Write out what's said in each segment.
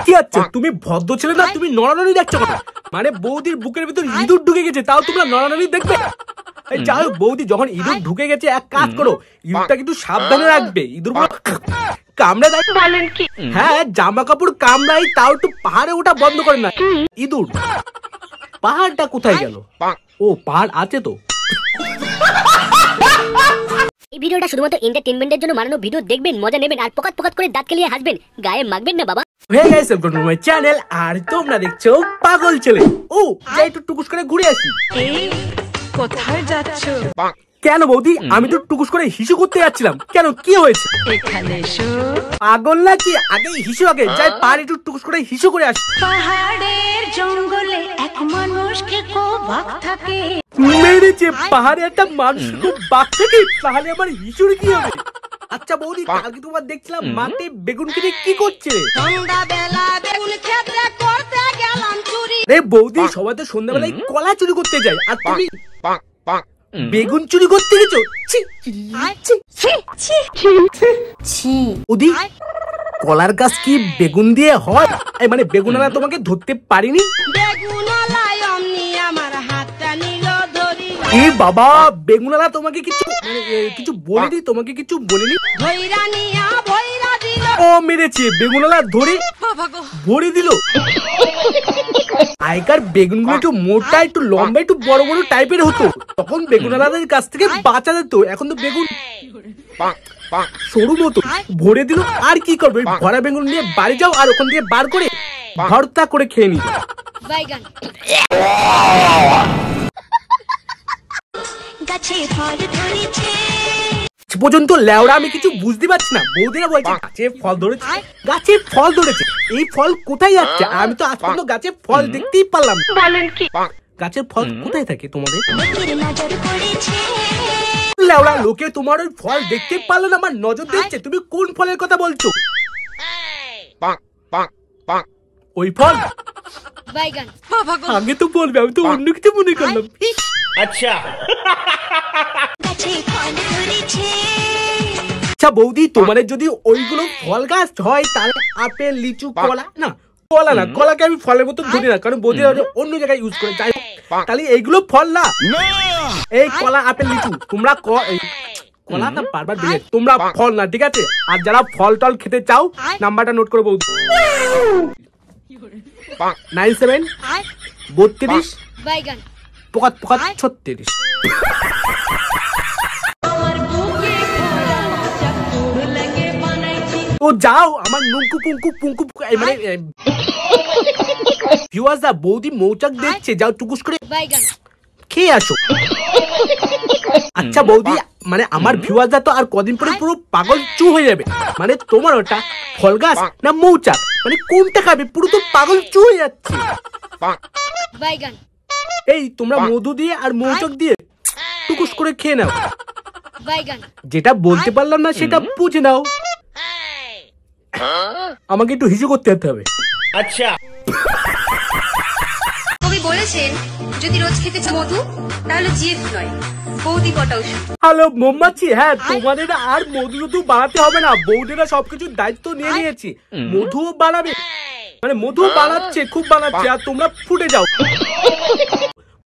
কি আচ্ছা তুমি ভদ্র ছেলে না, তুমি নড়ানড়ি দেখছো কথা? মানে বৌদির বুকের ভিতর ইঁদুর ঢুকে গেছে, তাও তোমরা নড়ানড়ি দেখবে? যাই হোক বৌদি, যখন ইঁদুর ঢুকে গেছে এক কাজ করো, ইঁদুরটা কিন্তু সাবধানে রাখবে। ইঁদুর কামড়ে দেয়, হ্যাঁ জামা কাপড় কামড়াই, তাও একটু পাহাড়ে ওটা বন্ধ করে না। ইঁদুর পাহাড়টা কোথায় গেল? ও পাহাড় আছে তো। এই ভিডিওটা শুধুমাত্র এন্টারটেইনমেন্টের জন্য বানানো ভিডিও, দেখবেন মজা নেবেন আর পকাত পকাত করে দাঁত কেলিয়ে হাসবেন, গায়ে মাখবেন না বাবা। Hey guys, welcome to my channel. আর তোমরা দেখছো পাগল ছেলে। ও যাই একটু টুকুস করে ঘুরে আসি। কোথায় যাচ্ছো? কেন বৌদি, আমি তো টুকুস করে হিসু করতে যাচ্ছিলাম। কেন কি হয়েছে? এখানে এসো। পাগল নাকি? আগে হিসু, আগে যাই পাহাড়ে একটু টুকুস করে হিসু করে আসি। পাহাড়ের জঙ্গলে এক মানুষকে খুব বাঘ থাকে। মেরেছে, পাহাড়ে একটা মানুষ খুব বাঘ থাকে, তাহলে আমার হিসুর কি হবে? আচ্ছা বৌদি, কালকে তোমার দেখছিলাম মাঠে বেগুন কেটে কি করছে? সন্ধ্যাবেলা বেগুন ক্ষেত্রে করতে গেলাম চুরি। রে বৌদি, সবাই তো সন্ধ্যাবেলায় কলা চুরি করতে যায়, আর তুমি বেগুন চুরি করতে গেছো? বৌদি, কলার গাছ কি বেগুন দিয়ে হয়? মানে বেগুনওয়ালা তোমাকে ধরতে পারিনি? বেগুনওয়ালায় অমনি আমার হাতটা নিল ধরি। এ বাবা, বেগুনওয়ালা তোমাকে কিছু বলেনি? তোমাকে কিছু বলেনি? ভৈরা নিয়া ভৈরা দিল। ও মেরেছে, বেগুনওয়ালা ধরে ভরে দিল। আগেকার বেগুনগুলো একটু মোটা, একটু লম্বা, একটু বড় বড় টাইপের হতো, তখন বেগুনওয়ালাদের কাছ থেকে বাঁচা যেত। এখন তো বেগুন সরু মতো, ভরে দিল। আর কি করবে? ভরা বেগুন নিয়ে বাড়ি যাও, আর ওখান থেকে বার করে ভর্তা করে খেয়ে নিও। পর্যন্ত লেওড়া আমি কিছু বুঝতে পারছি না। বৌদিরা বলছে গাছে ফল ধরেছে, গাছে ফল ধরেছে। এই ফল কোথায় যাচ্ছে? আমি তো আজ পর্যন্ত গাছে ফল দেখতেই পারলাম। বলেন কি? গাছের ফল কোথায় থাকে তোমাদের? লেওড়া লোকে তোমার ওই ফল দেখতে পারলো না, আমার নজর দিচ্ছে। তুমি কোন ফলের কথা বলছো? ওই ফল আগে তো বলবে, আমি তো অন্য কিছু মনে করলাম। আচ্ছা আচ্ছা বৌদি, তোমাদের যদি ওইগুলো ফল গাছ হয়, তাহলে আপেল, লিচু, কলা না, কলা না, কলাকে আমি ফলের মতো ধরি না, কারণ বৌদি অন্য জায়গায় ইউজ করে। যাই তাহলে এইগুলো ফল না, এই কলা, আপেল, লিচু, তোমরা কলা না বারবার দিলে, তোমরা ফল না, ঠিক আছে? আর যারা ফল টল খেতে চাও, নাম্বারটা নোট করো বৌদি, 97 32 36। তো যাও, আমার নুঙ্কু পুঙ্কু পুঙ্কু মানে ভিউয়ার্সরা বৌদি মৌচাক দেখছে, যাও টুকুস করে খেয়ে আসো। আচ্ছা বৌদি, মানে আমার ভিউয়ার্সরা তো আর কদিন পরে পুরো পাগল চু হয়ে যাবে। মানে তোমার ওটা ফল গাছ না মৌচাক, মানে কোনটা খাবে? পুরো তো পাগল চু হয়ে যাচ্ছে। এই তোমরা মধু দিয়ে আর মৌচাক দিয়ে টুকুস করে খেয়ে নাও। যেটা বলতে পারলাম না সেটা বুঝে নাও। আমাকে একটু হিসু করতে হবে। আচ্ছা, কবি বলেছেন যদি রোজ খেতে চাও মধু, তাহলে জিএফ নয় বৌদি কটা ওষুধ। হ্যালো মোমবাতি, হ্যাঁ তোমাদের আর মধু বানাতে হবে না, বৌদিরা সবকিছুর দায়িত্ব নিয়ে নিয়েছি। মধু বানাবে, মানে মধু বানাচ্ছে, খুব বানাচ্ছে, আর তোমরা ফুটে যাও।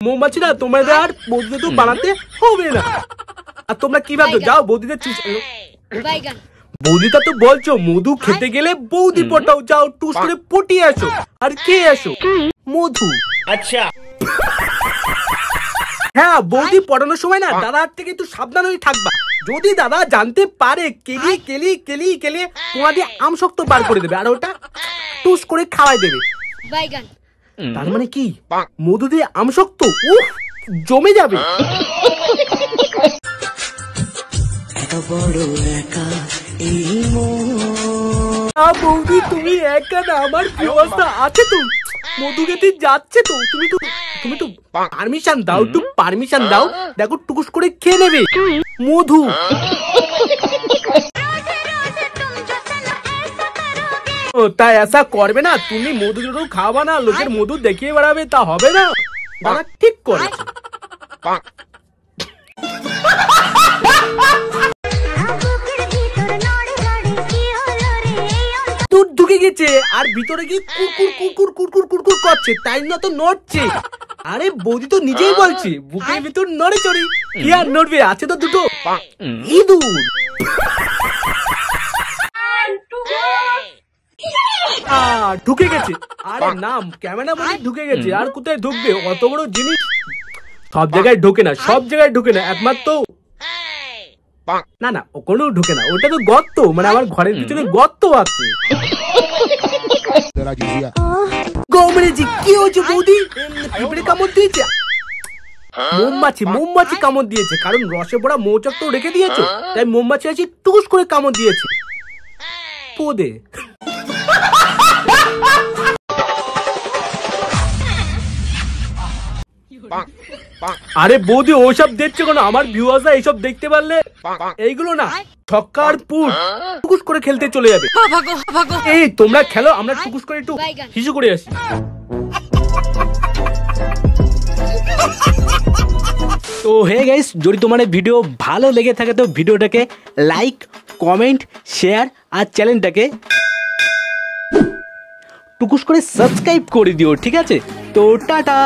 মোমবাতিরা তোমাদের আর মধু বানাতে হবে না। আর তোমরা কি ভাবছো? যাও বৌদিদের বৌদিটা তো বলছো মধু খেতে গেলে বৌদি পটাও, যাও টুস করে পটিয়ে আসো আর খেয়ে আসো মধু। আচ্ছা হ্যাঁ, বৌদি পটানোর সময় না দাদার থেকে একটু সাবধান হয়ে থাকবা। যদি দাদা জানতে পারে, কেলি তোমাদের আমশক্ত বার করে দেবে, আর ওটা টুস করে খাওয়াই দেবে। তার মানে কি মধু দিয়ে আমশক্ত জমে যাবে। বৌদি তুমি একা না, আমার ব্যবস্থা আছে তো, মধু খেতে যাচ্ছে তো, তুমি তো পারমিশন দাও, একটু পারমিশন দাও, দেখো টুকুস করে খেয়ে নেবে মধু। ও তাই ऐसा করবে না, তুমি মধু খাওয়া না, লোকের মধু দেখিয়ে বেড়াবে, তা হবে না। দাদা ঠিক করে। ঢুকেছে আর ভিতরে গিয়ে কুকুর কুকুর কুকুর কুকুর করছে, তাই না তো নড়ছে। আরে বৌদি তো নিজেই বলছে বুকের ভিতর নড়ে চড়ি, কি আর নড়বে, আছে তো দুটো ইঁদুর। ঢুকে গেছে। আরে নাম ক্যামেরা বলে ঢুকে গেছে, আর কোথায় ঢুকবে, অত বড় জিনিস সব জায়গায় ঢোকে না, সব জায়গায় ঢোকে না, একমাত্র না না ও কোনো ঢুকে না, ওটা তো গর্ত, মানে আমার ঘরের পিছনে গর্ত আছে। গৌমেরেজি কি হয়েছে বৌদি? পিঁপড়ে কামড় দিয়েছে? মোমবাতি কামড় দিয়েছে, কারণ রসে ভরা মৌচাক তো রেখে দিয়েছো, তাই মোমবাতি আছে টুস করে কামড় দিয়েছে পোদে। আরে বৌদি ওসব দেখছো কেন? আমার ভিউয়ার্সরা এইসব দেখতে পারলে এইগুলো না ছক্কার পুট টুকুস করে খেলতে চলে যাবে। এই তোমরা খেলো, আমরা টুকুস করে একটু হিসু করে আসি। তো হে গাইস, যদি তোমার ভিডিও ভালো লেগে থাকে তো ভিডিওটাকে লাইক, কমেন্ট, শেয়ার আর চ্যানেলটাকে টুকুস করে সাবস্ক্রাইব করে দিও, ঠিক আছে? তো টাটা।